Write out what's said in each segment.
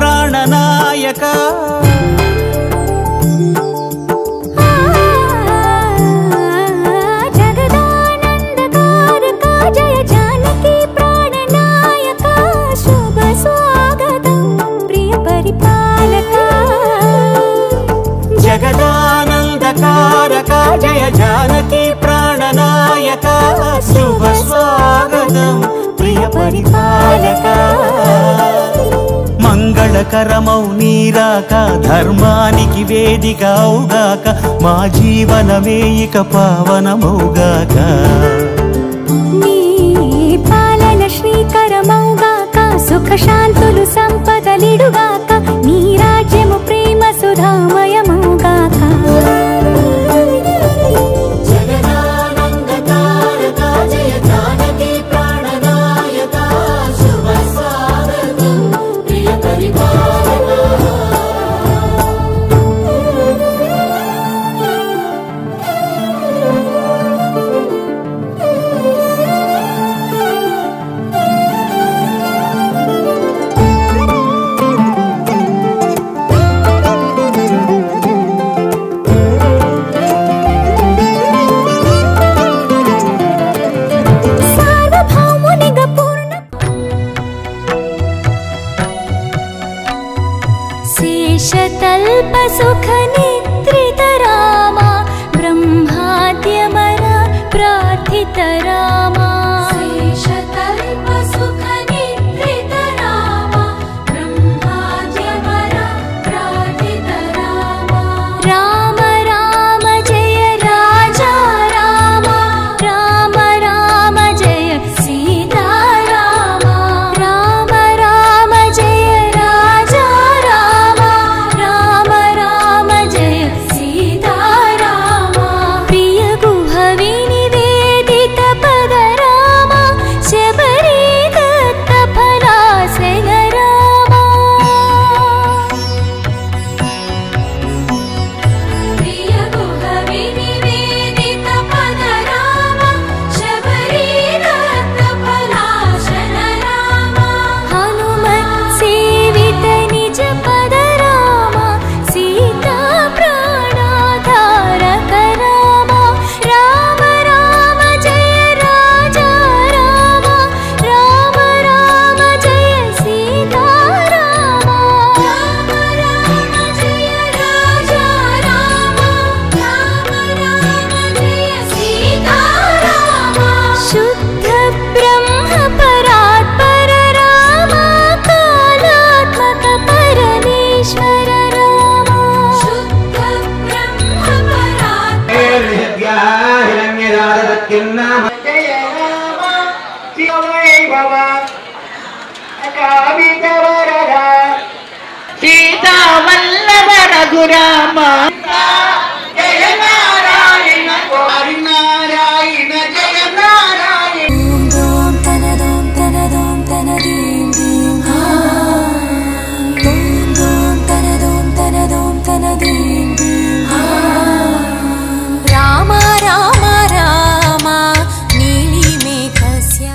ప్రాణనాయక జగదానందకారక జయ జానకి ప్రాణనాయక శుభ స్వాగతం ప్రియ పరిపాలక మంగళకరమౌ నీరాక ధర్మానికి వేదిక అవుగాక మా జీవనమే ఇక పావనమౌగాక నీ పాలన శ్రీకరమౌగాక సుఖ శాంతులు సంపదలిడుగాక నీ రాజ్యము ప్రేమ సుధామయమౌగాక शेषतल्प सुख निद्रित रामा ब्रह्माद्यमर प्रार्थित रामा शेषतल्प सुख निद्रित रामा ब्रह्माद्यमर प्रार्थित रामा राम राम जय राजा रामा राम राम जय सीता रामा राम राम जय राजा सीता वल्लभ रघुराम जय नारायण हरि नारायण जय नारायण दोम तनदोम तनदोम तनदीम दीम दोम तनदोम तनदोम तनदीम दीम राम राम राम नीली मेघस्य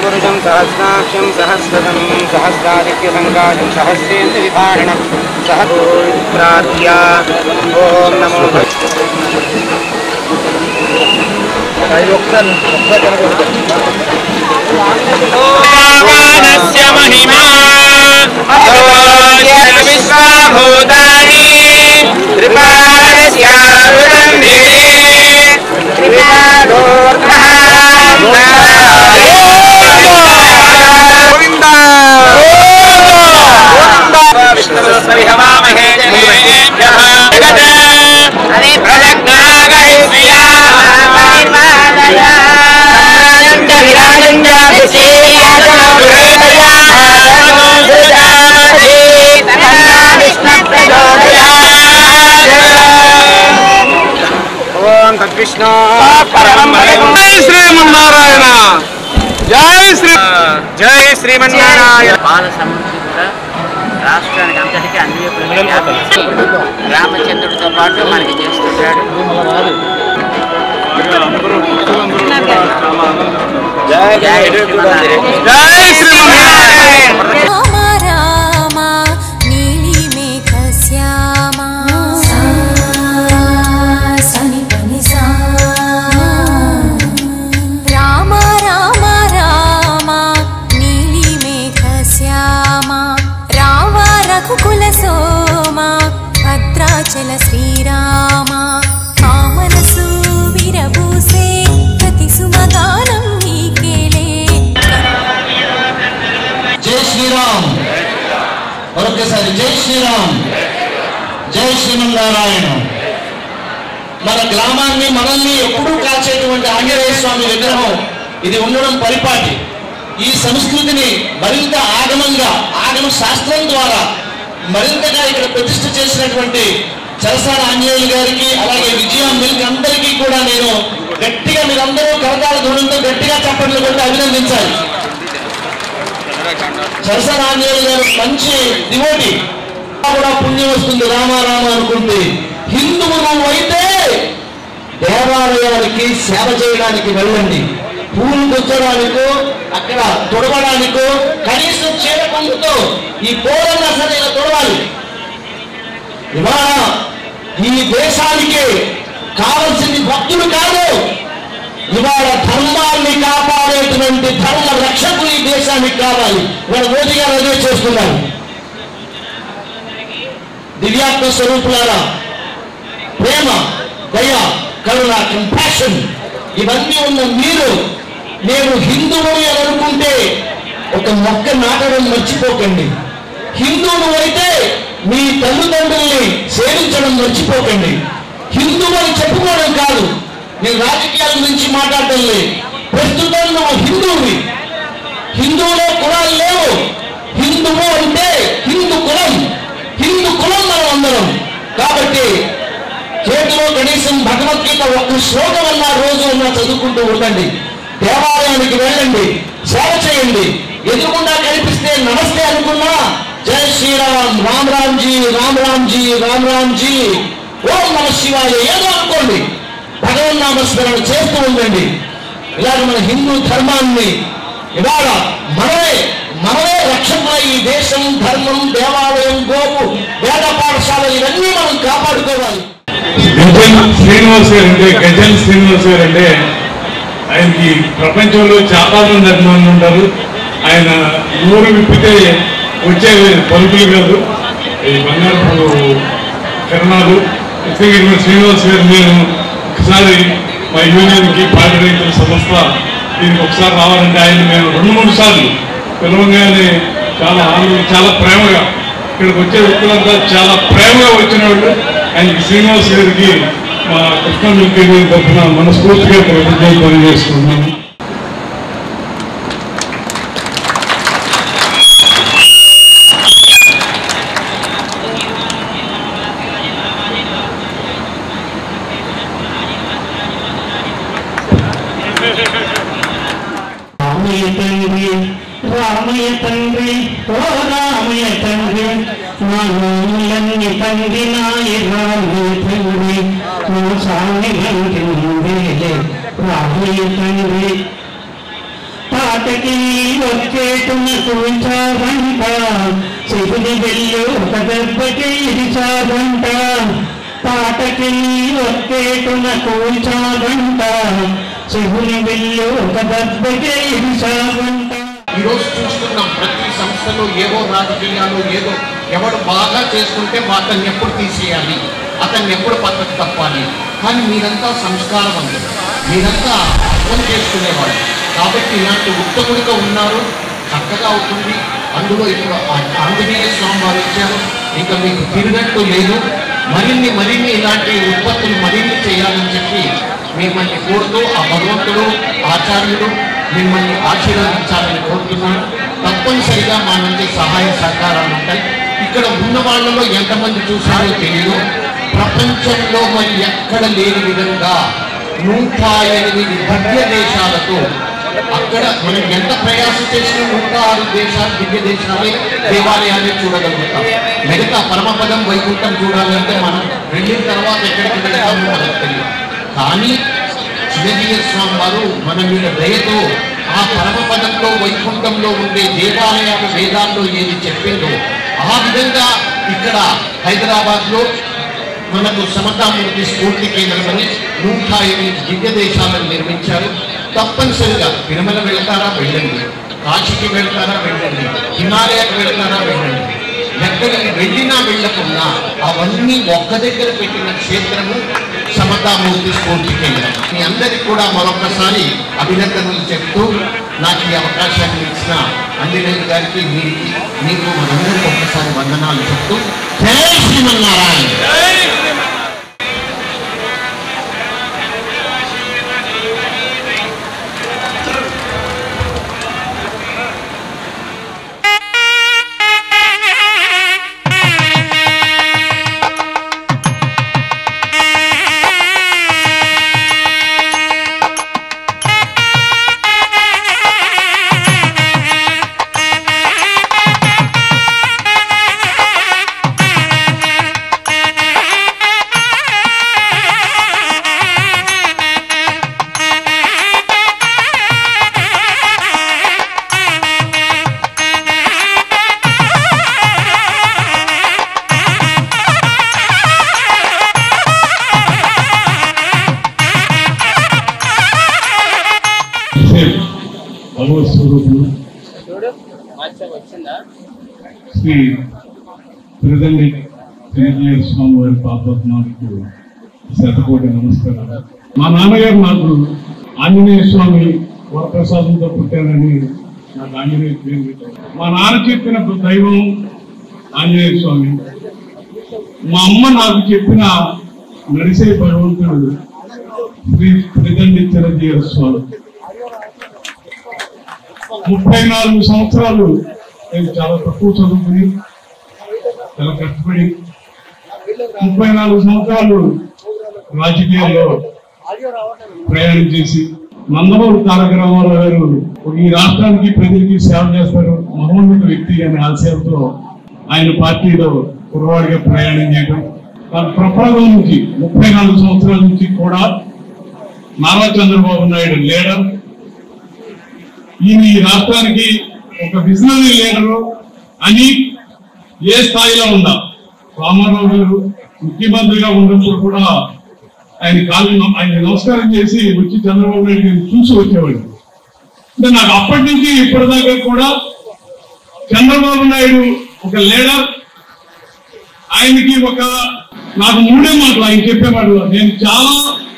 పురుషం సహస్రాక్షం సహస్రతం సహస్రాదిత్య సంకాశం సహస్రేంద్ర విధారణం సహస్రాద్య ఓం నమో భగవానస్య మహిమా విశ్వభూతాని త్రిపాదస్యారుణందే కృష్ణ జై శ్రీమన్నారాయణ జై శ్రీమన్నారాయణ బాల సమృద్ధి కూడా రాష్ట్రానికి అంతటికీ అన్ని రామచంద్రుడితో పాటు మనకి చేస్తుంటాడు. జై శ్రీమన్నారాయణ. రామ రామ నీలి మేఘ శ్యామ సని పని సా రామ రామ రామ నీలి మేఘ శ్యామ రామ రఘుకుల సోమ భద్రాచల శ్రీరామ కామనసు విరబూసే ప్రతి సుమగానం నీకేలే. జై శ్రీరామ్. మరొకసారి జై శ్రీరామ్. జై శ్రీమన్నారాయణ. మన గ్రామాన్ని మనల్ని ఎప్పుడూ కాల్చేటువంటి ఆంజనేయ స్వామి విగ్రహం ఇది ఉండడం పరిపాటి. ఈ సంస్కృతిని మరింత ఆగమ శాస్త్రం ద్వారా మరింతగా ఇక్కడ ప్రతిష్ఠ చేసినటువంటి చరసాల ఆంజనేయులు గారికి అలాగే విజయ మిల్క్ అందరికీ కూడా నేను గట్టిగా మీరందరూ కరతాళ ధ్వనులతో గట్టిగా చప్పట్లు కొట్టి అభినందించాలి. చరసాల ఆంజనేయులు గారు మంచి డివోటీ కూడా పుణ్యం వస్తుంది రామ రామ అనుకుంటే. హిందువు నువ్వు అయితే దేవాలయానికి సేవ చేయడానికి వెళ్ళండి. పూలు గుచ్చడానికో అక్కడ తొడవడానికో కనీసం చీర పండుతో ఈ పోరన్న సరే తొడవాలి. ఇవాళ ఈ దేశానికి కావలసింది భక్తులు కాదు, ఇవాళ ధర్మాన్ని కాపాడేటువంటి ధర్మ రక్షకులు ఈ దేశానికి కావాలి. ఇవాళ మోదీ గారు అదే చేస్తున్నారు. దివ్యాత్మ స్వరూపులారా, ప్రేమ, దయ, కరుణ, కంపాషన్ ఇవన్నీ ఉన్న మీరు నేను హిందువుని అని అనుకుంటే ఒక మొక్క నాటడం మర్చిపోకండి. హిందువులు అయితే మీ తల్లిదండ్రుల్ని సేవించడం మర్చిపోకండి. హిందువు అని చెప్పుకోవడం కాదు, నేను రాజకీయాల గురించి మాట్లాడటం లేదు. ప్రస్తుతం నువ్వు హిందువుని. హిందువులో కులాలు లేవు. హిందువు అంటే హిందూ కులం మనం అందరం. కాబట్టి చేతిలో కనీసం భగవద్గీత ఒక్క శ్లోకం అన్నా రోజు అన్నా చదువుకుంటూ ఉండండి. దేవాలయానికి వెళ్ళండి, సేవ చేయండి. ఎదురుకుండా కనిపిస్తే నమస్తే అనుకున్నా జై శ్రీరామ్, రామ్ రామ్జీ, రామ్ రామ్జీ, రామ్ రామ్జీ, ఓం నమ శివాయ ఏదో అనుకోండి. భగవన్ నామస్మరణ చేస్తూ ఉండండి. ఇలాగ మన హిందూ ధర్మాన్ని ఇవాళ మనమే రక్షకులై ఈ దేశం, ధర్మం, దేవాలయం, గోపు, వేద పాఠశాలలు ఇవన్నీ మనం కాపాడుకోవాలి. గజల్ శ్రీనివాస్ గారు అంటే ఆయనకి ప్రపంచంలో చాలా మంది అభిమానులు ఉంటారు. ఆయన నూరు విప్పితే వచ్చే పలుకులు కాదు, ఈ బంగారు కిరణాలు. శ్రీనివాస్ గారు నేను ఒకసారి మా యూనియన్కి పాడి రైతుల సంస్థ దీనికి ఒకసారి రావాలంటే ఆయన మేము 2-3 సార్లు పిలవగానే చాలా ప్రేమగా ఇక్కడికి వచ్చే వ్యక్తులంతా చాలా ప్రేమగా వచ్చిన వాళ్ళు. ఆయనకి శ్రీనివాస్ గారికి మా కృష్ణ మిల్క్ తరఫున మనస్ఫూర్తిగా కృతజ్ఞతలు చేసుకుంటున్నాను. రామయ్య తండ్రి, ఓ రామయ్య తండ్రి, మా నోములన్నీ పండినాయి రామయ్య తండ్రి, మా సామి బండి రామయ్య తండ్రి. పాటకి వచ్చేటున కూర్చావంట చెవిని వెళ్ళు ఒక దెబ్బకి ఇరిచావంట పాటకి వచ్చేటున కూర్చావంట చెవిని వెళ్ళు ఒక దెబ్బకి ఇరిచావంట. ఈరోజు చూస్తున్నాం ప్రతి సంస్థలో ఏవో రాజకీయాలు ఏదో ఎవడు బాగా చేసుకుంటే అతన్ని ఎప్పుడు తీసేయాలి, అతన్ని ఎప్పుడు పద్ధతి తప్పాలి. కానీ మీరంతా సంస్కారవంతులు, మీరంతా అర్థం చేసుకునేవాళ్ళు. కాబట్టి ఇలాంటి ఉత్తముడిగా ఉన్నారు, చక్కగా అవుతుంది. అందులో ఇప్పుడు ఆంజనేయ స్వామి వారు ఇచ్చారు, ఇంకా మీకు తిరిగినట్టు లేదు. మరిన్ని ఇలాంటి ఉత్పత్తులు మరిన్ని చేయాలని చెప్పి మిమ్మల్ని కోరుతూ ఆ భగవంతుడు ఆచార్యుడు మిమ్మల్ని ఆశీర్వదించాలని కోరుతున్నాను. తప్పనిసరిగా మా నుండి సహాయ సహకారాలు ఉంటాయి. ఇక్కడ ఉన్న వాళ్ళలో ఎంతమంది చూసారో తెలియదు, ప్రపంచంలో మరి ఎక్కడ లేని విధంగా 108 దివ్య దేశాలతో అక్కడ మనం ఎంత ప్రయాసం చేసినా 106 దేశాలు దివ్య దేశాలే దేవాలయాన్ని చూడగలుగుతాం. మిగతా పరమపదం వైకుంఠం చూడాలంటే మనం వెళ్ళిన తర్వాత ఎక్కడికి వెళ్తామో మనకు తెలియదు. కానీ చిరంజీవి స్వామి వారు మన మీద దయతో ఆ పరమపదంలో వైకుంఠంలో ఉండే దేవాలయాలు వేదాల్లో ఏది చెప్పిందో ఆ విధంగా ఇక్కడ హైదరాబాద్లో మనకు సమతామూర్తి స్ఫూర్తి కేంద్రమని 108 దివ్య దేశాలను నిర్మించారు. తప్పనిసరిగా తిరుమల వెళ్తారా వెళ్ళండి, కాశీకి వెళ్తారా వెళ్ళండి, హిమాలయాకి వెళ్తారా వెళ్ళండి. ఎక్కడికి వెళ్ళినా వెళ్ళకున్నా అవన్నీ ఒక్క దగ్గర పెట్టిన క్షేత్రము సమతామూర్తి స్ఫూర్తి కేంద్రం. మీ అందరికీ కూడా మరొకసారి అభినందనలు చెప్తూ నాకు ఈ అవకాశాన్ని ఇచ్చిన ఆంజనేయ గారికి మీకు మనందరికీ ఒక్కసారి వందనాలు చెప్తూ జై శ్రీమన్నారాయణ. భగవత్స్వరూపులు శ్రీ తిరుదండి చిరంజీవి స్వామి వారి పాపత్మాలకు శతకోటి నమస్కారాలు. మా నాన్నగారు నాకు ఆంజనేయ స్వామి వరప్రసాదంతో పుట్టారని నాకు ఆంజనేయ పేరు పెట్టారు. మా నాన్న చెప్పిన దైవం ఆంజనేయ స్వామి, మా అమ్మ నాకు చెప్పిన నడిసే భగవంతుడు శ్రీ తిరుదండి చిరంజీవి స్వామి. 34 సంవత్సరాలు నేను చాలా తక్కువ చదువుకుని చాలా కష్టపడి 34 సంవత్సరాలు రాజకీయాల్లో ప్రయాణం చేసి నందమూరి తారక రామారావు గారు ఈ రాష్ట్రానికి ప్రజలకి సేవ చేస్తారు మహోన్నత వ్యక్తి అనే ఆశయంతో ఆయన పార్టీలో కుర్రవాడిగా ప్రయాణం చేయడం. ప్రప్రదం నుంచి 34 సంవత్సరాల నుంచి కూడా నారా చంద్రబాబు నాయుడు లీడర్, ఈయన ఈ రాష్ట్రానికి ఒక విజనరీ లీడరు అని ఏ స్థాయిలో ఉందా. రామారావు గారు ముఖ్యమంత్రిగా ఉన్నప్పుడు కూడా ఆయన నమస్కారం చేసి వచ్చి చంద్రబాబు నాయుడు గారిని చూసి వచ్చేవాడు. అంటే నాకు అప్పటి నుంచి ఇప్పటిదాకా కూడా చంద్రబాబు నాయుడు ఒక లీడర్. ఆయనకి నాకు 3 మాటలు ఆయన చెప్పేవాడు. నేను చాలా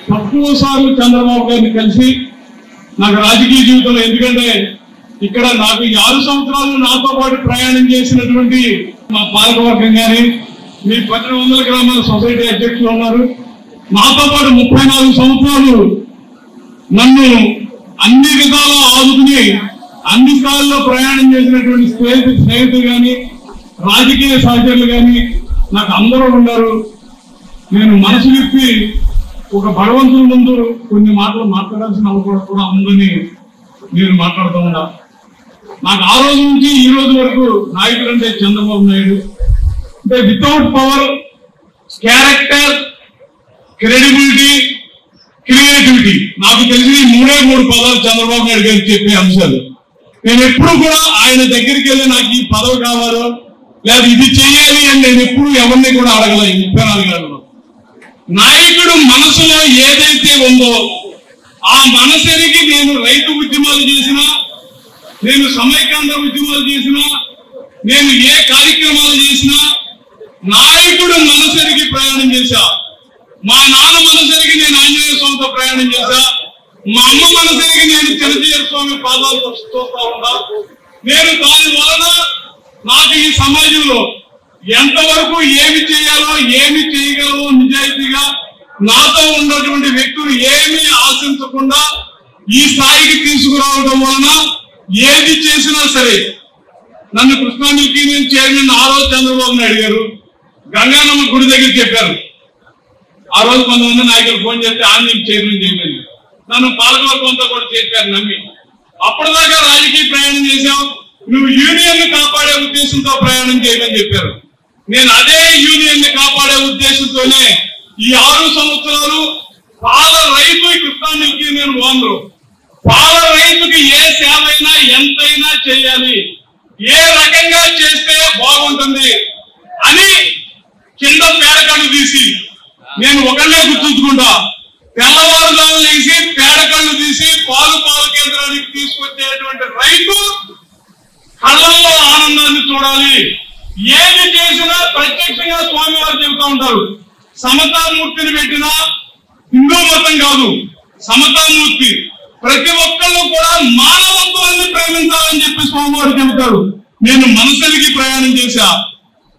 తక్కువ సార్లు చంద్రబాబు గారిని కలిసి నాకు రాజకీయ జీవితంలో, ఎందుకంటే ఇక్కడ నాకు 6 సంవత్సరాలు నాతో పాటు ప్రయాణం చేసినటువంటి మా పాలకవర్గం కానీ మీ 1200 గ్రామాల సొసైటీ అధ్యక్షులు ఉన్నారు. నాతో పాటు 34 సంవత్సరాలు నన్ను అన్ని విధాలా ఆదుకుని అన్ని స్థాయిల్లో ప్రయాణం చేసినటువంటి స్నేహితులు కానీ రాజకీయ సహచరులు కానీ నాకు అందరూ ఉన్నారు. నేను మనసు విప్పి ఒక భగవంతుని ముందు కొన్ని మాటలు మాట్లాడాల్సిన అవసరం కూడా ఉందని నేను మాట్లాడుతూ ఉన్నా. నాకు ఆ రోజు నుంచి ఈ రోజు వరకు నాయకుడు అంటే చంద్రబాబు నాయుడు. అంటే without power, character, credibility, creativity, నాకు తెలిసి 3 పదాలు చంద్రబాబు నాయుడు గారికి చెప్పే అంశాలు. నేను ఎప్పుడు కూడా ఆయన దగ్గరికి వెళ్ళి నాకు ఈ పదవి కావాలో లేదా ఇది చేయాలి అని నేను ఎప్పుడు ఎవరిని కూడా అడగలేదు. 34 ఏళ్ళలో నాయకుడు మనసులో ఏదైతే ఉందో ఆ మనసునికి నేను రైతు ఉద్యమాలు చేసినా, నేను సమైక్యాంధ్ర ఉద్యమాలు చేసినా, నేను ఏ కార్యక్రమాలు చేసినా నాయకుడు మనసరికి ప్రయాణం చేశా. మా నాన్న మనసరికి నేను ఆంజనేయ స్వామితో ప్రయాణం చేశా. మా అమ్మ మనసరికి నేను చిరంజీవి స్వామి పాదాలు చూస్తా ఉన్నా. నేను దాని వలన నాకు ఈ సమాజంలో ఎంతవరకు ఏమి చేయాలో ఏమి చేయగలవో నిజాయితీగా నాతో ఉన్నటువంటి వ్యక్తులు ఏమీ ఆశించకుండా ఈ స్థాయికి తీసుకురావడం వలన ఏది చేసినా సరే నన్ను కృష్ణా మిల్క్ యూనియన్ చైర్మన్ ఆ రోజు చంద్రబాబు నాయుడు గారు గంగానమ్మ గుడి దగ్గర చెప్పారు. ఆ రోజు కొంతమంది నాయకులు ఫోన్ చేస్తే ఆంజనేయ చైర్మన్ చేయమని నన్ను పాలకవర్గంతో కూడా చేశారు నమ్మి. అప్పటిదాకా రాజకీయ ప్రయాణం చేశావు, నువ్వు యూనియన్ ని కాపాడే ఉద్దేశంతో ప్రయాణం చేయమని చెప్పారు. నేను అదే యూనియన్ ని కాపాడే ఉద్దేశంతోనే ఈ 6 సంవత్సరాలు పాల రైతు కృష్ణా మిల్క్ యూనియన్ ఓనరు పాల రైతుకి ఏ సేవ అయినా ఎంతైనా చేయాలి, ఏ రకంగా చేస్తే బాగుంటుంది అని కింద పేడకళ్ళు తీసి నేను ఒకళ్ళే గుర్తుంచుకుంటా. తెల్లవారుజాము లేసి పేడకళ్ళు తీసి పాల కేంద్రానికి తీసుకొచ్చేటువంటి రైతు కళ్ళల్లో ఆనందాన్ని చూడాలి. ఏది చేసినా ప్రత్యక్షంగా స్వామి వారు చెబుతూ ఉంటారు. సమతామూర్తిని పెట్టినా హిందూ మతం కాదు, సమతామూర్తి. ప్రతి ఒక్కళ్ళు కూడా మానవత్వాన్ని ప్రేమించాలని చెప్పి స్వామివారు చెబుతారు. నేను మనసునికి ప్రయాణం చేశా.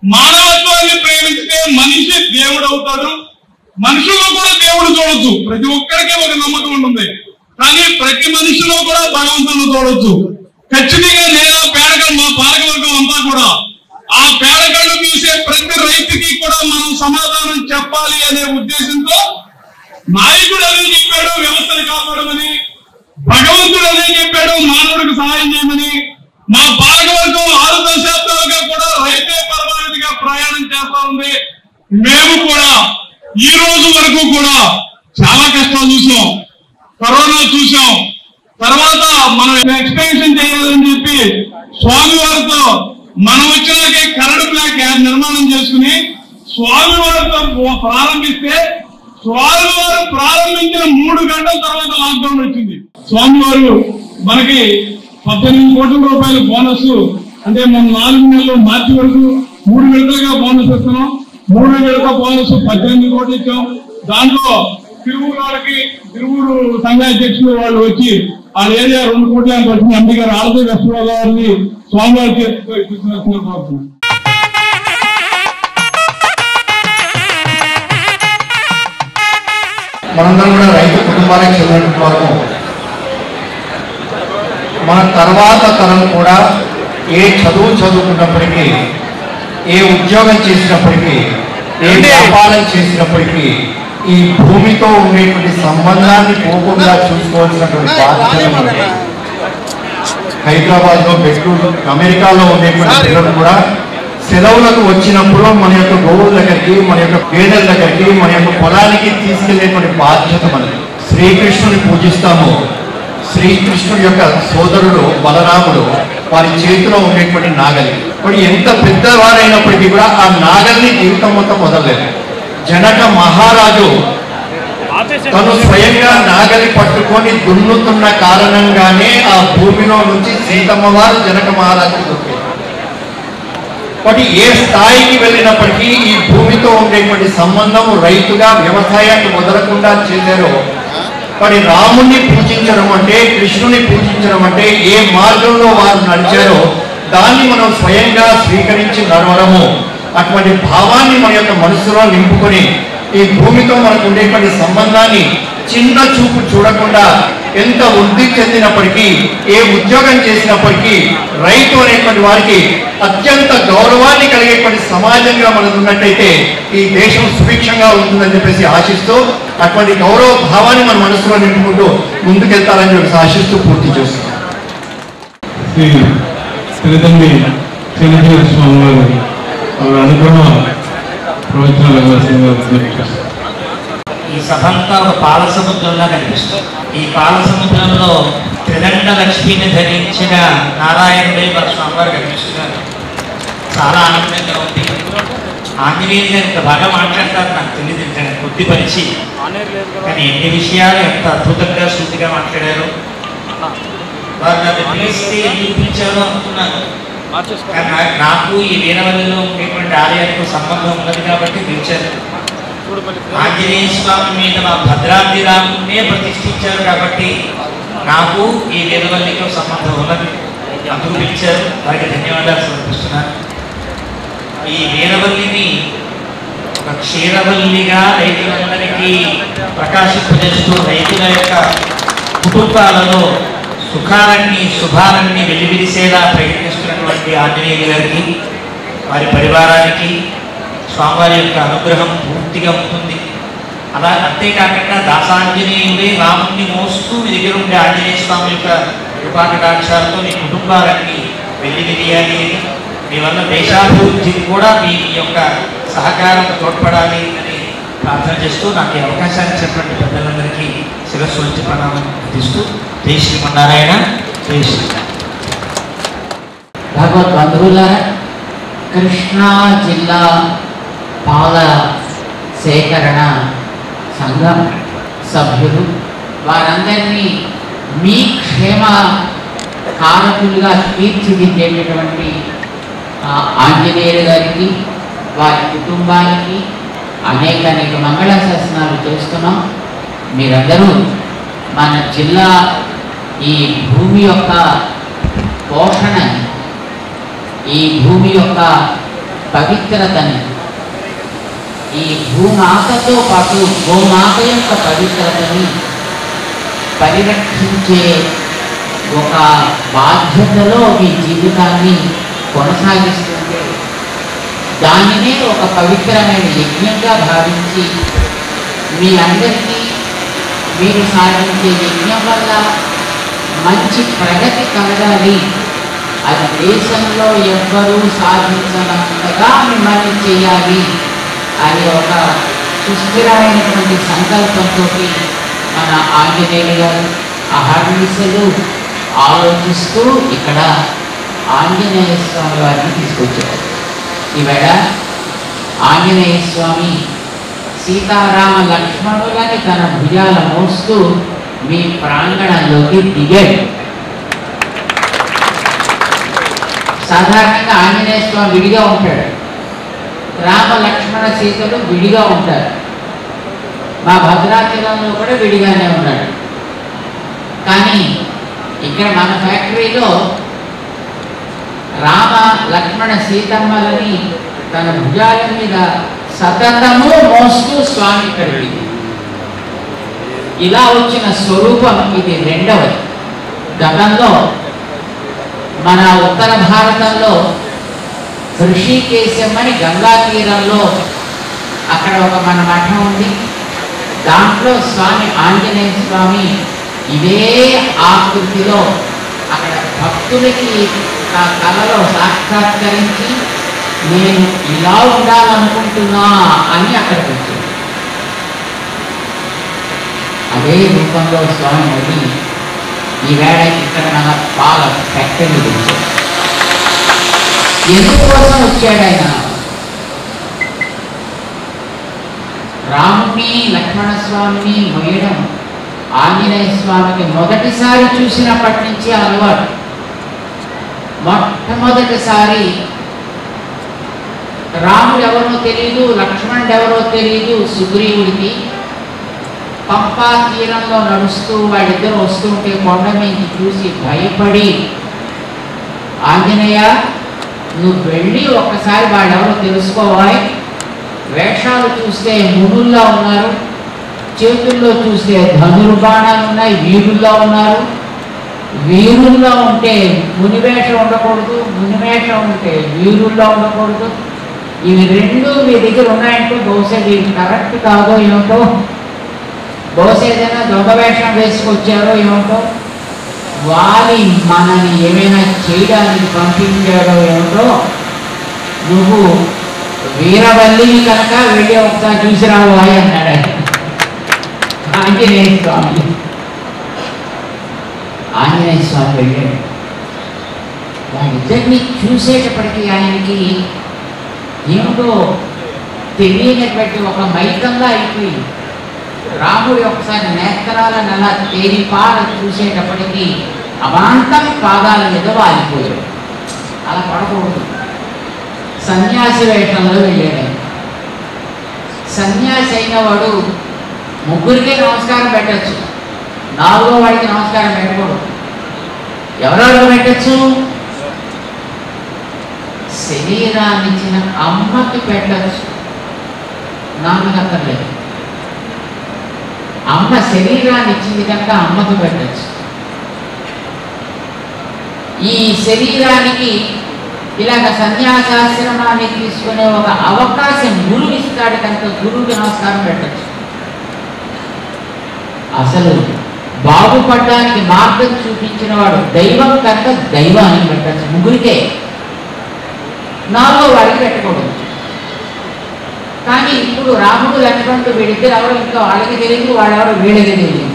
మానవత్వాన్ని ప్రేమించితే మనిషి దేవుడు అవుతాడు. మనుషుల్లో కూడా దేవుడు చూడొచ్చు. ప్రతి ఒక్కరికి ఒక నమ్మకం ఉంటుంది, కానీ ప్రతి మనిషిలో కూడా భగవంతుని చూడొచ్చు. ఖచ్చితంగా నేను పేడకళ్ళు మా పాలకవర్గం అంతా కూడా ఆ పేడకళ్ళు తీసే ప్రతి రైతుకి కూడా మనం సమాధానం చెప్పాలి అనే ఉద్దేశంతో నాయకుడు అదే చెప్పాడు వ్యవస్థను కాపాడమని, భగవంతుడు అదే చెప్పాడు మానవుడికి సహాయం చేయమని. మా పాలకవర్గం 6 దశాబ్దాలుగా కూడా రైతే పరమావధిగా ప్రయాణం చేస్తా ఉంది. మేము కూడా ఈ రోజు వరకు కూడా చాలా కష్టాలు చూసాం, కరోనా చూసాం. తర్వాత మనం ఎక్స్టెన్షన్ చేయాలని చెప్పి స్వామి వారితో మనం వచ్చినాకే కరడు బ్లాక్ నిర్మాణం చేసుకుని స్వామి వారితో ప్రారంభిస్తే స్వామి వారు ప్రారంభించిన 3 గంటల తర్వాత లాక్డౌన్ వచ్చింది. స్వామి వారు మనకి 18 కోట్ల రూపాయల బోనస్, అంటే మనం 4 నెలలు మార్చి వరకు 3 విడతలుగా బోనస్ ఇస్తున్నాం. 3 విడత బోనస్ 18 కోట్లు ఇచ్చాం. దాంట్లో తిరువూరు సంఘ అధ్యక్షులు వాళ్ళు వచ్చి ఆ ఏరియా 2 కోట్ల వచ్చింది. ఎంపీ గారు ఆలయ వెస్ట్రాల వారిని స్వామివారి చేతితో ఇస్తున్నారు. మనందరం కూడా రైతు కుటుంబానికి చెందినటువంటి వరకు మన తర్వాత తరం కూడా ఏ చదువు చదువుకున్నప్పటికీ, ఏ ఉద్యోగం చేసినప్పటికీ, ఏ వ్యాపారం చేసినప్పటికీ ఈ భూమితో ఉండేటువంటి సంబంధాన్ని పోకుండా చూసుకోవాల్సినటువంటి బాధ్యత. హైదరాబాద్ లో, బెంగళూరు, అమెరికాలో ఉండేటువంటి పిల్లలు కూడా సెలవులకు వచ్చినప్పుడు మన యొక్క గోవుల దగ్గరికి, మన యొక్క గేదెల దగ్గరికి, మన యొక్క పొలానికి తీసుకెళ్లేటువంటి బాధ్యత మనకి. శ్రీకృష్ణుని పూజిస్తాము. శ్రీకృష్ణుడి యొక్క సోదరుడు బలరాముడు వారి చేతిలో ఉండేటువంటి నాగలి. ఇప్పుడు ఎంత పెద్దవారైనప్పటికీ కూడా ఆ నాగల్ని జీవితం మొత్తం వదలలేదు. జనక మహారాజు తను స్వయంగా నాగలి పట్టుకొని దున్నుతున్న కారణంగానే ఆ భూమిలో నుంచి సీతమ్మ వారు జనక మహారాజు దొరికారు. కాబట్టి ఏ స్థాయికి వెళ్ళినప్పటికీ ఈ భూమితో ఉండేటువంటి సంబంధం రైతుగా వ్యవసాయాన్ని వదలకుండా చేశారో, మరి రాముణ్ణి పూజించడం అంటే, కృష్ణుని పూజించడం అంటే ఏ మార్గంలో వారు నడిచారో దాన్ని మనం స్వయంగా స్వీకరించి నడవడము, అటువంటి భావాన్ని మన యొక్క మనసులో నింపుకొని ఈ భూమితో మనకు ఉండేటువంటి సంబంధాన్ని చిన్న చూపు చూడకుండా ఎంత వృద్ధి చెందినప్పటికీ, ఏ ఉద్యోగం చేసినప్పటికీ రైతు అనేటువంటి వారికి అత్యంత గౌరవాన్ని కలిగేటువంటి సమాజంగా మనం ఉన్నట్టయితే ఈ దేశం సుభిక్షంగా ఉంటుందని చెప్పేసి ఆశిస్తూ, అటువంటి గౌరవ భావాన్ని మన మనసులో నింపుకుంటూ ముందుకెళ్తారని చెప్పేసి ఆశిస్తూ పూర్తి చేస్తున్నాం. శ్రీతండ్రి చిరంజీవి స్వామి వారు అనుగ్రహ ప్రవచనాలు. ఈ సభ అంతా ఒక పాల సముద్రంలా కనిపిస్తుంది. ఈ పాల సముద్రంలో త్రిదండ లక్ష్మిని ధరించిన నారాయణుడే మన స్వామివారు కనిపిస్తున్నారు. చాలా ఆనందంగా ఉంది. ఆంజనేయులు గారు ఇంత బాగా మాట్లాడతారు నాకు తెలియదు, ఇంకా కొద్ది పరిచి, కానీ ఎన్ని విషయాలు ఎంత అద్భుతంగా సూటిగా మాట్లాడారు. వారు నన్ను పిలిస్తే ఎందుకు పిలిచారో అనుకున్నాను, కానీ నాకు ఈ వీరవల్లిలో ఉండేటువంటి ఆలయానికి సంబంధం ఉన్నది కాబట్టి పిలిచారు. ఆంజనేయ స్వామి మీద మా భద్రాద్రి రామునే ప్రతిష్ఠించారు కాబట్టి నాకు ఈ వీరవల్లితో సంబంధం ఉన్నది, అందుకు పిలిచారు. వారికి ధన్యవాదాలు సమర్పిస్తున్నాను. ఈ వీరవల్లిని ఒక క్షీరవల్లిగా రైతులందరికీ ప్రకాశింపజేస్తూ రైతుల యొక్క కుటుంబాలలో సుఖాలన్నీ శుభాలన్నీ వెలివిరిసేలా ప్రయత్నిస్తున్నటువంటి ఆంజనేయులు గారికి, వారి పరివారానికి స్వామివారి యొక్క అనుగ్రహం పూర్తిగా ఉంటుంది. అలా అంతేకాకుండా దాసాంజనేయుడే రాముని మోస్తూ మీ దగ్గర ఉండే ఆంజనేయ స్వామి యొక్క కృపాకటాక్షాలతో మీ కుటుంబాలన్నీ వెలివిరియాలి అని, మీ వల్ల దేశాభివృద్ధికి కూడా మీ యొక్క సహకారం తోడ్పడాలి అని ప్రార్థన చేస్తూ నాకు ఈ అవకాశాన్ని చెప్పండి పెద్దలందరికీ శిరస్సు వచ్చి ప్రణామం అందిస్తూ జై శ్రీమన్నారాయణ, జై శ్రీరామ్. భగవద్ బంధువులారా, కృష్ణా జిల్లా పాల సేకరణ సంఘం సభ్యులు వారందరినీ మీ క్షేమ కారకులుగా తీర్చిదిద్దేటటువంటి ఆంజనేయులు గారికి వారి కుటుంబానికి అనేక మంగళాశాసనాలు చేస్తున్నాం. మీరందరూ మన జిల్లా ఈ భూమి యొక్క పోషణని, ఈ భూమి యొక్క పవిత్రతని, ఈ భూమాతతో పాటు గోమాత యొక్క పవిత్రతని పరిరక్షించే ఒక బాధ్యతలో మీ జీవితాన్ని కొనసాగిస్తుంటే దానినే ఒక పవిత్రమైన యజ్ఞంగా భావించి మీ అందరికీ మీరు సాధించే యజ్ఞం వల్ల మంచి ప్రగతి కలగాలి, అది దేశంలో ఎవ్వరూ సాధించనంతగా మిమ్మల్ని చేయాలి అని ఒక సుస్థిరమైనటువంటి సంకల్పంతో మన ఆంజనేయులు గారు అహర్నిశలు ఆలోచిస్తూ ఇక్కడ ఆంజనేయ స్వామి వారిని తీసుకొచ్చారు. ఈవేళ ఆంజనేయ స్వామి సీతారామ లక్ష్మణులని తన భుజాల మోస్తూ మీ ప్రాంగణంలోకి దిగాడు. సాధారణంగా ఆంజనేయ స్వామి విడిగా ఉంటాడు, రామ లక్ష్మణ సీతలు విడిగా ఉంటారు. మా భద్రాచలంలో కూడా విడిగానే ఉన్నాడు. కానీ ఇక్కడ మన ఫ్యాక్టరీలో రామ లక్ష్మణ సీతమ్మలని తన భుజాల మీద సతతము మోస్తూ స్వామి ఇక్కడికి ఇలా వచ్చిన స్వరూపం ఇది రెండవది. గతంలో మన ఉత్తర భారతంలో ఋషికేశమని గంగా తీరంలో అక్కడ ఒక మన మఠం ఉంది. దాంట్లో స్వామి ఆంజనేయ స్వామి ఇదే ఆకృతిలో అక్కడ భక్తులకి నా కళలో సాక్షాత్కరించి నేను ఇలా ఉండాలనుకుంటున్నా అని అక్కడికి వచ్చాను. అదే రూపంలో స్వామి మళ్ళీ ఈవేళ ఇక్కడ మన పాల ఫ్యాక్టరీ వచ్చాడు. ఎందుకోసం వచ్చాడు ఆయన? రాముని లక్ష్మణస్వామిని మొయ్యడం ఆంజనేయ స్వామికి మొదటిసారి చూసినప్పటి నుంచి అలవాటు. మొట్టమొదటిసారి రాముడు ఎవరో తెలియదు, లక్ష్మణుడు ఎవరో తెలియదు సుగ్రీవుడికి. పంపా తీరంలో నడుస్తూ వాళ్ళిద్దరూ వస్తుంటే కొండ మీద చూసి భయపడి, ఆంజనేయ నువ్వు వెళ్ళి ఒక్కసారి వాళ్ళెవరో తెలుసుకోవాలి, వేషాలు చూస్తే మునుల్లా ఉన్నారు, చేతుల్లో చూస్తే ధనుర్బాణాలు ఉన్నాయి, వీరుల్లో ఉన్నారు. వీరుల్లో ఉంటే మునివేషం ఉండకూడదు, మునివేషం ఉంటే వీరుల్లో ఉండకూడదు. ఇవి రెండు మీ దగ్గర ఉన్నాయంటే బహుశా ఇది కరెక్ట్ కాదో ఏమిటో, బహుశా ఏదైనా దొంగ వేషం వేసుకొచ్చారో ఏమిటో, వాలి మనని ఏమైనా చేయడానికి పంపించాడో ఏమిటో, నువ్వు వీరవల్లిని కనుక వెళ్ళి ఒకసారి చూసి రావాలి అన్నాడు ఆంజనేయ స్వామి. ఆంజనేయ స్వామి వెళ్ళాడు. వాళ్ళిద్దరిని చూసేటప్పటికీ ఆయనకి ఏమిటో తెలియనటువంటి ఒక మైకంగా అయిపోయింది. రాముడి ఒకసారి నేత్రాలను అలా తేరిపాల చూసేటప్పటికీ అమాంతం పాదాల మీద వాలిపోయాడు. అలా పడకూడదు. సన్యాసి వేషంలో వెళ్ళాడు. సన్యాసి అయిన వాడు ముగ్గురికే నమస్కారం పెట్టచ్చు, నాలుగో వాడికి నమస్కారం పెట్టకూడదు. ఎవరెవరు పెట్టచ్చు? శరీరాన్ని ఇచ్చిన అమ్మకి పెట్టచ్చు, నాన్నకి అక్కర్లేదు. అమ్మ శరీరాన్ని ఇచ్చింది కనుక అమ్మకి పెట్టచ్చు. ఈ శరీరానికి ఇలాగ సన్యాసాశ్రమాన్ని తీసుకునే ఒక అవకాశం గురువు ఇస్తాడు కనుక గురువుకి నమస్కారం పెట్టచ్చు. అసలు బాగుపడడానికి మార్గం చూపించిన వాడు దైవం కనుక దైవానికి పెట్టచ్చు, ముగ్గురికే. నాలుగో వాడికి పెట్టకూడదు. కానీ ఇప్పుడు రాముడు లక్ష్మణుడు వీడిద్దరు ఎవరు ఇంకా వాళ్ళకి తెలియదు, వాడెవరు వీళ్ళకి తెలియదు.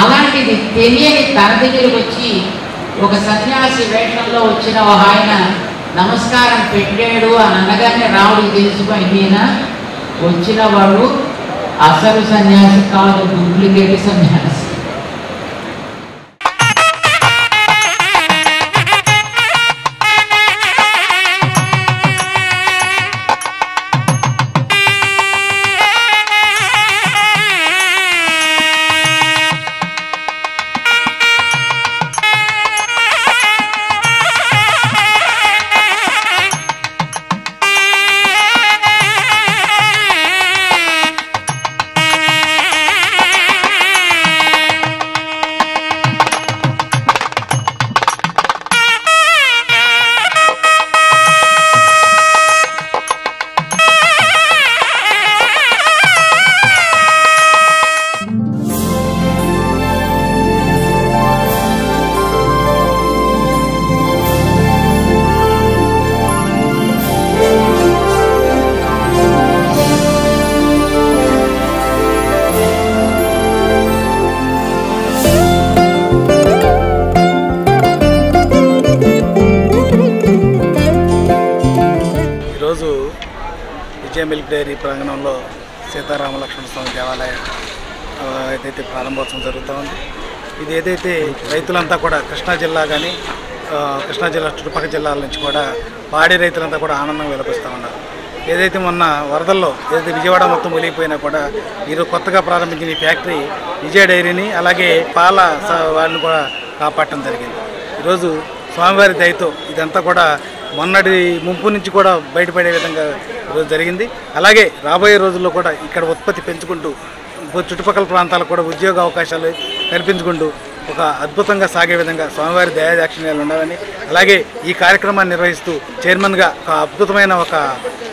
అలాంటిది తెలియని తన దగ్గరికి వచ్చి ఒక సన్యాసి వేషంలో వచ్చిన ఒక ఆయన నమస్కారం పెట్టాడు అని అనగానే రాముడికి తెలిసిపోయింది వచ్చిన వాడు అసలు సన్యాసి కాదు, డూప్లికేట్ సన్యాసి. మిల్క్ డైరీ ప్రాంగణంలో సీతారామ లక్ష్మణ స్వామి దేవాలయం ఏదైతే ప్రారంభోత్సవం జరుగుతూ ఉంది. ఇది ఏదైతే రైతులంతా కూడా కృష్ణా జిల్లా కానీ కృష్ణా జిల్లా చుట్టుపక్కల జిల్లాల నుంచి కూడా పాడి రైతులంతా కూడా ఆనందం వెలిపిస్తూ ఉన్నారు. ఏదైతే మొన్న వరదల్లో ఏదైతే విజయవాడ మొత్తం మునిగిపోయినా కూడా ఈరోజు కొత్తగా ప్రారంభించిన ఈ ఫ్యాక్టరీ విజయ డైరీని అలాగే పాల వారిని కూడా కాపాడటం జరిగింది. ఈరోజు స్వామివారి దయతో ఇదంతా కూడా మొన్నటి ముంపు నుంచి కూడా బయటపడే విధంగా ఈరోజు జరిగింది. అలాగే రాబోయే రోజుల్లో కూడా ఇక్కడ ఉత్పత్తి పెంచుకుంటూ చుట్టుపక్కల ప్రాంతాలకు కూడా ఉద్యోగ అవకాశాలు కల్పించుకుంటూ ఒక అద్భుతంగా సాగే విధంగా స్వామివారి దయాదాక్షిణ్యాలు ఉండాలని, అలాగే ఈ కార్యక్రమాన్ని నిర్వహిస్తూ చైర్మన్గా ఒక అద్భుతమైన ఒక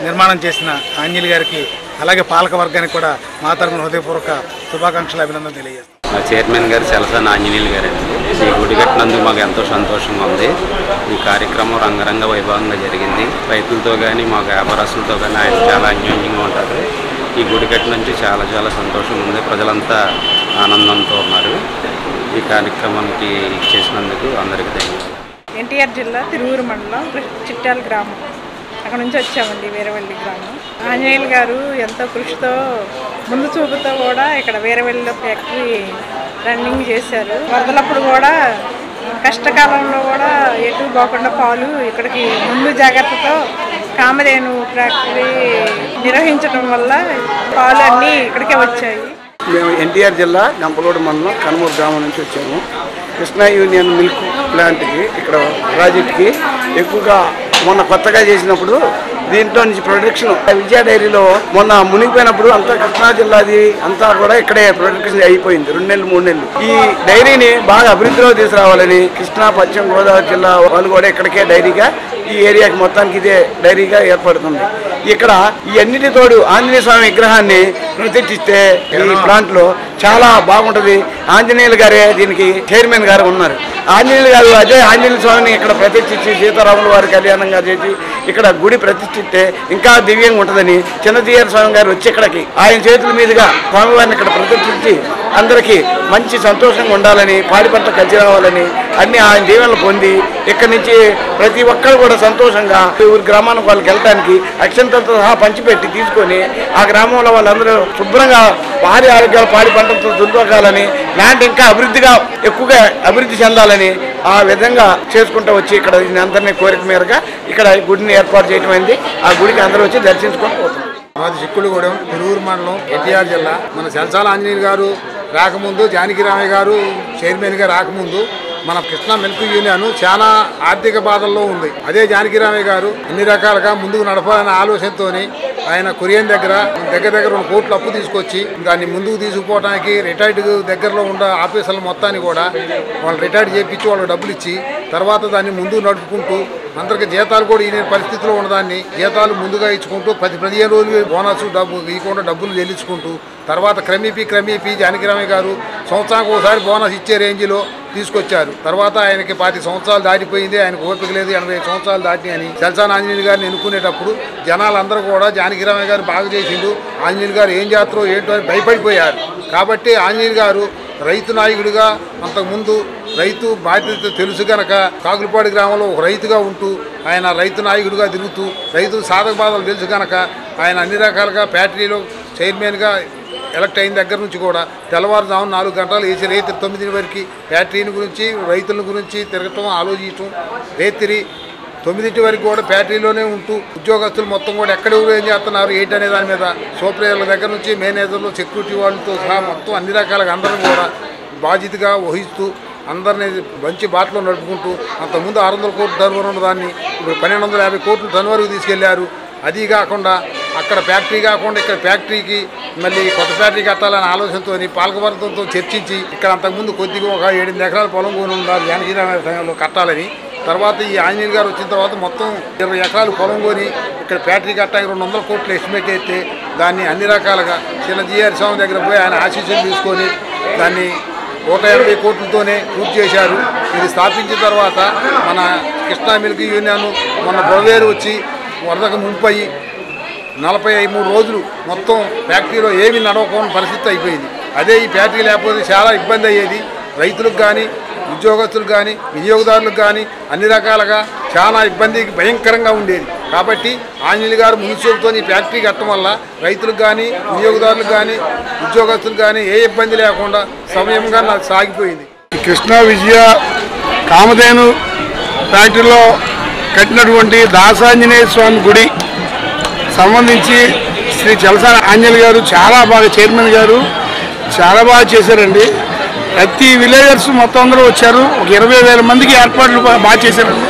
నిర్మాణం చేసిన ఆంజనేయులు గారికి అలాగే పాలక వర్గానికి కూడా మా తరఫున హృదయపూర్వక శుభాకాంక్షలు, అభినందనలు తెలియజేస్తాం. చైర్మన్ గారు చలసాని ఆంజనేయులు గారండి. ఈ గుడి కట్టినందుకు మాకు ఎంతో సంతోషంగా ఉంది. ఈ కార్యక్రమం రంగరంగ వైభవంగా జరిగింది. రైతులతో కానీ మాకు వ్యాపారస్తులతో కానీ ఆయన చాలా అన్యోన్యంగా ఉంటారు. ఈ గుడి కట్టిన నుంచి చాలా చాలా సంతోషంగా ఉంది. ప్రజలంతా ఆనందంతో ఉన్నారు. ఈ కార్యక్రమానికి చేసినందుకు అందరికీ ధన్యవాదాలు. ఎన్టీఆర్ జిల్లా తిరువురు మండలం చిట్టాల గ్రామం, అక్కడ నుంచి వచ్చామండి, వీరవల్లి గ్రామం. ఆంజనేయులు గారు ఎంతో కృషితో ముందు చూపుతో కూడా ఇక్కడ వీరవల్లిలో ఫ్యాక్టరీ రన్నింగ్ చేశారు. వరదలప్పుడు కూడా కష్టకాలంలో కూడా ఎటు పోకుండా పాలు ఇక్కడికి ముందు జాగ్రత్తతో కామధేను ఫ్యాక్టరీ నిర్వహించడం వల్ల పాలు అన్నీ ఇక్కడికే వచ్చాయి. మేము ఎన్టీఆర్ జిల్లా గంపలోడు మండలం కనుమూరు గ్రామం నుంచి వచ్చాము. కృష్ణా యూనియన్ మిల్క్ ప్లాంట్కి ఇక్కడ ప్రాజెక్ట్కి ఎక్కువగా మొన్న కొత్తగా చేసినప్పుడు దీంట్లో నుంచి ప్రొడక్షన్ విజయ డైరీలో మొన్న మునిగిపోయినప్పుడు అంతా కృష్ణా జిల్లాది అంతా కూడా ఇక్కడే ప్రొడక్షన్ అయిపోయింది. 2 నెలలు 3 నెలలు. ఈ డైరీని బాగా అభివృద్ధిలో తీసుకురావాలని కృష్ణా పశ్చిమ గోదావరి జిల్లా వాళ్ళు కూడా ఇక్కడికే డైరీగా ఈ ఏరియాకి మొత్తానికి ఇదే డైరీగా ఏర్పడుతుంది. ఇక్కడ ఈ అన్నిటి తోడు ఆంజనేయ స్వామి విగ్రహాన్ని ప్రతిష్ఠిస్తే ఈ ప్లాంట్ లో చాలా బాగుంటది. ఆంజనేయులు గారే దీనికి చైర్మన్ గారు ఉన్నారు. ఆంజనేయులు గారు అదే ఆంజనేయ స్వామిని ఇక్కడ ప్రతిష్ఠించి సీతారాముల వారి కళ్యాణంగా చేసి ఇక్కడ గుడి ప్రతిష్ఠిస్తే ఇంకా దివ్యంగా ఉంటుందని చిన్నజీయర్ స్వామి గారు వచ్చి ఇక్కడికి ఆయన చేతుల మీదుగా స్వామివారిని ఇక్కడ ప్రతిష్ఠించి అందరికీ మంచి సంతోషంగా ఉండాలని, పాడి పంట కలిసి రావాలని అన్ని ఆయన దీవెనలు పొంది ఇక్కడి నుంచి ప్రతి ఒక్కరు కూడా సంతోషంగా ఊరి గ్రామానికి వాళ్ళకి వెళ్ళడానికి అక్షంతలతో సహా పంచిపెట్టి తీసుకొని ఆ గ్రామంలో వాళ్ళందరూ శుభ్రంగా భారీ ఆరోగ్యాలు పాడి పంటలతో దుందోగాలని, ల్యాండ్ ఇంకా ఎక్కువగా అభివృద్ధి చెందాలని ఆ విధంగా చేసుకుంటూ వచ్చి ఇక్కడ అందరినీ కోరిక మేరగా ఇక్కడ గుడిని ఏర్పాటు చేయడం అయింది. ఆ గుడికి అందరూ వచ్చి దర్శించుకొని పోతున్నారు. మాది చిక్కుడుగూడెం, తిరువురు మండలం, ఎన్టీఆర్ జిల్లా. మన చలసాల ఆంజనేయులు గారు రాకముందు, జానకిరామయ్య గారు చైర్మన్గా రాకముందు మన కృష్ణా మిల్క్ యూనియన్ చాలా ఆర్థిక బాధల్లో ఉంది. అదే జానకిరామయ్య గారు అన్ని రకాలుగా ముందుకు నడపాలనే ఆలోచనతో ఆయన కొరియన్ దగ్గర 2 కోట్ల అప్పు తీసుకొచ్చి దాన్ని ముందుకు తీసుకుపోవడానికి రిటైర్డ్ దగ్గరలో ఉన్న ఆఫీసర్లు మొత్తాన్ని కూడా వాళ్ళు రిటైర్డ్ చేయించి వాళ్ళకి డబ్బులు ఇచ్చి తర్వాత దాన్ని ముందుకు నడుపుకుంటూ అందరికి జీతాలు కూడా ఈ పరిస్థితిలో ఉన్నదాన్ని జీతాలు ముందుగా ఇచ్చుకుంటూ 10-15 రోజులు బోనస్ ఇవ్వకుండా డబ్బులు చెల్లించుకుంటూ తర్వాత క్రమేపీ జానకిరామయ్య గారు సంవత్సరానికి ఒకసారి బోనస్ ఇచ్చే రేంజ్లో తీసుకొచ్చారు. తర్వాత ఆయనకి 25 సంవత్సరాలు దాటిపోయింది, ఆయనకు ఓపిక లేదు, 80 సంవత్సరాలు దాటి అని చలసాని ఆంజనేయులు గారిని ఎన్నుకునేటప్పుడు జనాలందరూ కూడా జానకిరామయ్య గారు బాగా చేసిండు, ఆంజనేయులు గారు ఏం చేస్తారో ఏంటో అని భయపడిపోయారు. కాబట్టి ఆంజనేయులు గారు రైతు నాయకుడిగా అంతకుముందు రైతు బాధ్యత తెలుసు కనుక కాకులపాడు గ్రామంలో ఒక రైతుగా ఉంటూ ఆయన రైతు నాయకుడిగా తిరుగుతూ రైతు సాధక బాధలు తెలుసు కనుక ఆయన అన్ని రకాలుగా ఫ్యాక్టరీలో చైర్మన్గా ఎలక్ట్ అయిన దగ్గర నుంచి కూడా తెల్లవారుజామున 4 గంటలు వేసి రైతు 9 వరకు ఫ్యాక్టరీని గురించి రైతుల గురించి తిరగటం ఆలోచించడం, రైతురి 9 వరకు కూడా ఫ్యాక్టరీలోనే ఉంటూ ఉద్యోగస్తులు మొత్తం కూడా ఎక్కడెవరు ఏం చేస్తున్నారు ఏంటనే దాని మీద సూపర్వైజర్ల దగ్గర నుంచి మేనేజర్లు, సెక్యూరిటీ వాళ్ళతో సహా మొత్తం అన్ని రకాలుగా అందరం కూడా బాధ్యతగా వహిస్తూ అందరినీ మంచి బాటలో నడుపుకుంటూ అంతకుముందు 600 కోట్ల టర్నోవర్ ఉన్న దాన్ని ఇప్పుడు 1250 కోట్ల టర్నోవర్కి తీసుకెళ్లారు. అది కాకుండా అక్కడ ఫ్యాక్టరీ కాకుండా ఇక్కడ ఫ్యాక్టరీకి మళ్ళీ కొత్త ఫ్యాక్టరీ కట్టాలనే ఆలోచనతో పాలకవర్గంతో చర్చించి ఇక్కడ అంతకుముందు కొద్దిగా ఒక 7 ఎకరాల పొలం కొని ఉన్నారు జానకిరామయ్య సమయంలో కట్టాలని. తర్వాత ఈ ఆంజనేయులు గారు వచ్చిన తర్వాత మొత్తం 20 ఎకరాలు పొలం కొని ఇక్కడ ఫ్యాక్టరీ కట్టడానికి 200 కోట్లు ఎస్టిమేట్ అయితే దాన్ని అన్ని రకాలుగా చిన్న జిఆర్ స్వామి దగ్గర పోయి ఆయన ఆశీస్సులు తీసుకొని దాన్ని 180 కోట్లతోనే పూర్తి చేశారు. ఇది స్థాపించిన తర్వాత మన కృష్ణా మిల్క్ యూనియన్ మొన్న బొలవేరు వచ్చి వరదకు ముంపయి 43 రోజులు మొత్తం ఫ్యాక్టరీలో ఏమీ నడవకుండా పరిస్థితి అయిపోయింది. అదే ఈ ఫ్యాక్టరీ లేకపోతే చాలా ఇబ్బంది అయ్యేది. రైతులకు కానీ ఉద్యోగస్తులకు కానీ వినియోగదారులకు కానీ అన్ని రకాలుగా చాలా ఇబ్బంది భయంకరంగా ఉండేది. కాబట్టి ఆంజనేయులు గారు మున్సిపల్తో ఈ ఫ్యాక్టరీ కట్టడం వల్ల రైతులకు కానీ వినియోగదారులకు కానీ ఉద్యోగస్తులకు కానీ ఏ ఇబ్బంది లేకుండా సమయంగా సాగిపోయింది. కృష్ణా విజయ కామధేను ఫ్యాక్టరీలో కట్టినటువంటి దాసాంజనేయ స్వామి గుడి సంబంధించి శ్రీ చలసాని ఆంజనేయులు గారు చాలా బాగా చైర్మన్ గారు చాలా బాగా చేశారండి. ప్రతి విలేజర్స్ మొత్తం అందరూ వచ్చారు. ఒక 20,000 మందికి ఏర్పాట్లు బాగా చేశారండి.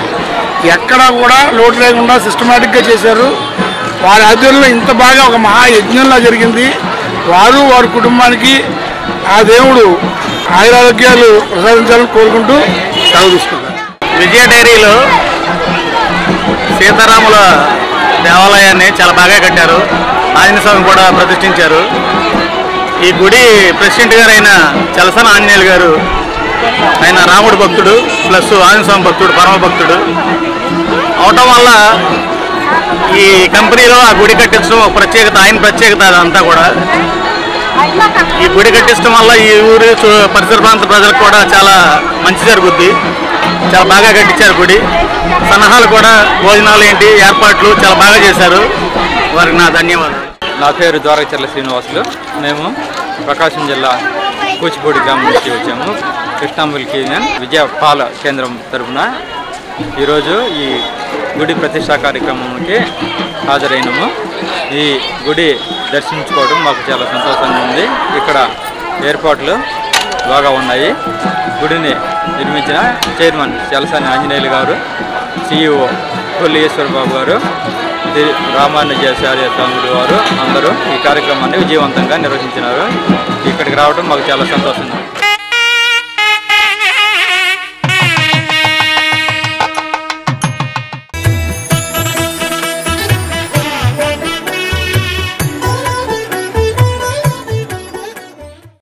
ఎక్కడా కూడా లోటు లేకుండా సిస్టమేటిక్గా చేశారు. వారి ఆధ్వర్యంలో ఇంత బాగా ఒక మహాయజ్ఞంలా జరిగింది. వారు వారి కుటుంబానికి ఆ దేవుడు ఆయురారోగ్యాలు ప్రసాదించాలని కోరుకుంటూ సెలవు తీసుకుంటారు. విజయ డైరీలో సీతారాముల దేవాలయాన్ని చాలా బాగా కట్టారు. ఆంజనేయ స్వామి కూడా ప్రతిష్ఠించారు. ఈ గుడి ప్రెసిడెంట్ గారు అయిన చలసాని ఆంజనేయులు గారు ఆయన రాముడు భక్తుడు ప్లస్ ఆంజనేయ స్వామి భక్తుడు, పరమ భక్తుడు అవటం వల్ల ఈ కంపెనీలో ఆ గుడి కట్టించడం ఒక ప్రత్యేకత, ఆయన ప్రత్యేకత అదంతా కూడా. ఈ గుడి కట్టించడం వల్ల ఈ ఊరు పరిసర ప్రాంత ప్రజలకు కూడా చాలా మంచి జరుగుద్ది. చాలా బాగా కట్టించారు గుడి. సన్నాహాలు కూడా భోజనాలు ఏంటి ఏర్పాట్లు చాలా బాగా చేశారు. వారికి నా ధన్యవాదాలు. నా పేరు ద్వారకచర్ల శ్రీనివాసులు. మేము ప్రకాశం జిల్లా కూచిపూడి గ్రామం నుంచి వచ్చాము. కృష్ణా మిల్క్ యూనియన్ విజయ పాల కేంద్రం తరఫున ఈరోజు ఈ గుడి ప్రతిష్టా కార్యక్రమానికి హాజరైనము. ఈ గుడి దర్శించుకోవడం మాకు చాలా సంతోషంగా ఉంది. ఇక్కడ ఏర్పాట్లు బాగా ఉన్నాయి. గుడిని నిర్మించిన చైర్మన్ చలసాని ఆంజనేయులు గారు, CEO కొల్లి ఈశ్వర్ బాబు గారు, రామానుజాచార్య స్వాములు వారు అందరూ ఈ కార్యక్రమాన్ని విజయవంతంగా నిర్వహించినారు. ఇక్కడికి రావడం మాకు చాలా సంతోషంగా